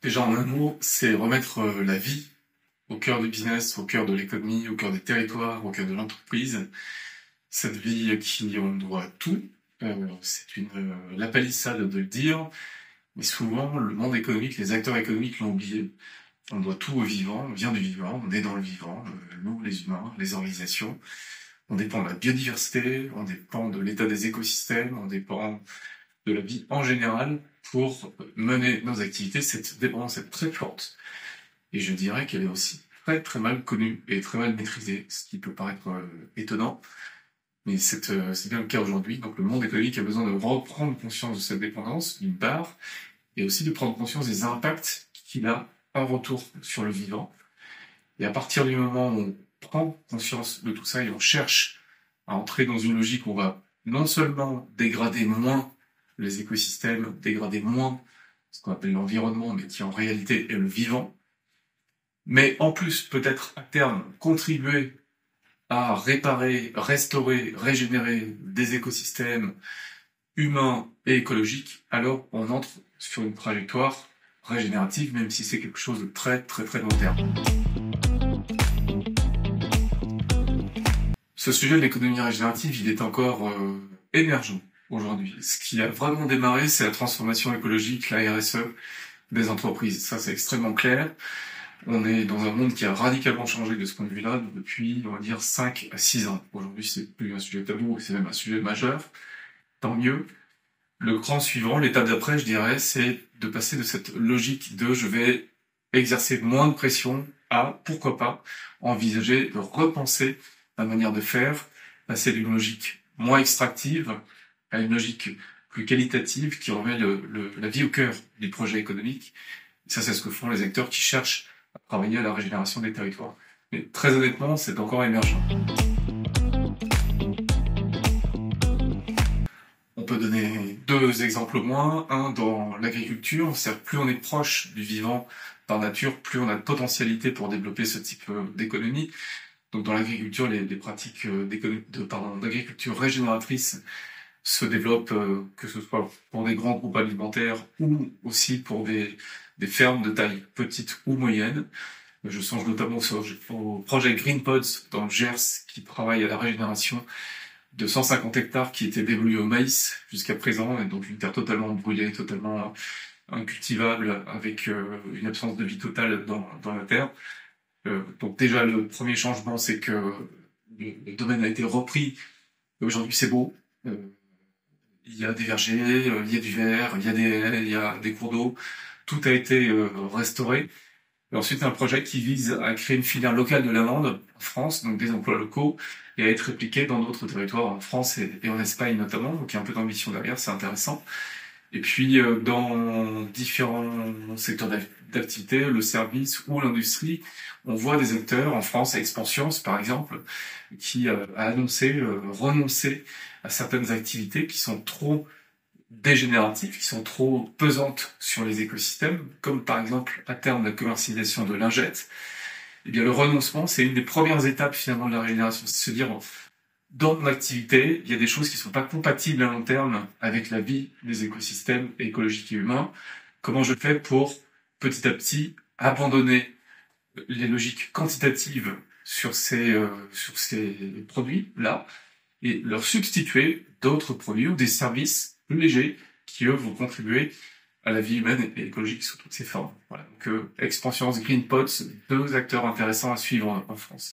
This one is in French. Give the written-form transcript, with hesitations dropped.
Déjà, en un mot, c'est remettre la vie au cœur du business, au cœur de l'économie, au cœur des territoires, au cœur de l'entreprise. Cette vie à qui on doit tout. C'est la palissade de le dire, mais souvent, le monde économique, les acteurs économiques l'ont oublié. On doit tout au vivant, on vient du vivant, on est dans le vivant, nous, les humains, les organisations. On dépend de la biodiversité, on dépend de l'état des écosystèmes, on dépend de la vie en général pour mener nos activités. Cette dépendance est très forte. Et je dirais qu'elle est aussi très très mal connue et très mal maîtrisée, ce qui peut paraître étonnant. Mais c'est bien le cas aujourd'hui. Donc le monde économique a besoin de reprendre conscience de cette dépendance, d'une part, et aussi de prendre conscience des impacts qu'il a en retour sur le vivant. Et à partir du moment où on prend conscience de tout ça et on cherche à entrer dans une logique où on va non seulement dégrader moins les écosystèmes, dégrader moins ce qu'on appelle l'environnement, mais qui en réalité est le vivant, mais en plus peut-être à terme contribuer à réparer, restaurer, régénérer des écosystèmes humains et écologiques, alors on entre sur une trajectoire régénérative, même si c'est quelque chose de très très très long terme. Ce sujet de l'économie régénérative, il est encore émergent aujourd'hui. Ce qui a vraiment démarré, c'est la transformation écologique, la RSE des entreprises. Ça, c'est extrêmement clair. On est dans un monde qui a radicalement changé de ce point de vue-là depuis, on va dire, 5 à 6 ans. Aujourd'hui, c'est plus un sujet tabou, c'est même un sujet majeur. Tant mieux. Le cran suivant, l'étape d'après, je dirais, c'est de passer de cette logique de je vais exercer moins de pression à, pourquoi pas, envisager de repenser la manière de faire, passer d'une logique moins extractive à une logique plus qualitative qui remet la vie au cœur du projet économique. Et ça, c'est ce que font les acteurs qui cherchent à travailler à la régénération des territoires. Mais très honnêtement, c'est encore émergent. On peut donner 2 exemples au moins. Un dans l'agriculture, c'est-à-dire plus on est proche du vivant par nature, plus on a de potentialité pour développer ce type d'économie. Donc dans l'agriculture, les pratiques d'agriculture régénératrice se développent, que ce soit pour des grands groupes alimentaires ou aussi pour des fermes de taille petite ou moyenne. Je songe notamment au projet Green Pods dans le Gers qui travaille à la régénération de 150 hectares qui étaient dévolus au maïs jusqu'à présent, et donc une terre totalement brûlée, totalement incultivable, avec une absence de vie totale dans la terre. Donc déjà, le premier changement, c'est que le domaine a été repris. Aujourd'hui, c'est beau. Il y a des vergers, il y a du vert, il y a des haies, il y a des cours d'eau. Tout a été restauré. Et ensuite, un projet qui vise à créer une filière locale de l'amande en France, donc des emplois locaux, et à être répliqué dans d'autres territoires en France et en Espagne notamment. Donc il y a un peu d'ambition derrière, c'est intéressant. Et puis dans différents secteurs d'activité, le service ou l'industrie, on voit des acteurs en France, Expansions par exemple, qui a annoncé renoncer à certaines activités qui sont trop dégénératives, qui sont trop pesantes sur les écosystèmes, comme par exemple à terme la commercialisation de lingettes. Eh bien le renoncement, c'est une des premières étapes finalement de la régénération, c'est se dire dans mon activité, il y a des choses qui ne sont pas compatibles à long terme avec la vie des écosystèmes écologiques et humains. Comment je fais pour, petit à petit, abandonner les logiques quantitatives sur ces produits-là et leur substituer d'autres produits ou des services plus légers qui, eux, vont contribuer à la vie humaine et écologique sous toutes ses formes. Voilà. Donc, Expansions, Green Pods, 2 acteurs intéressants à suivre en France.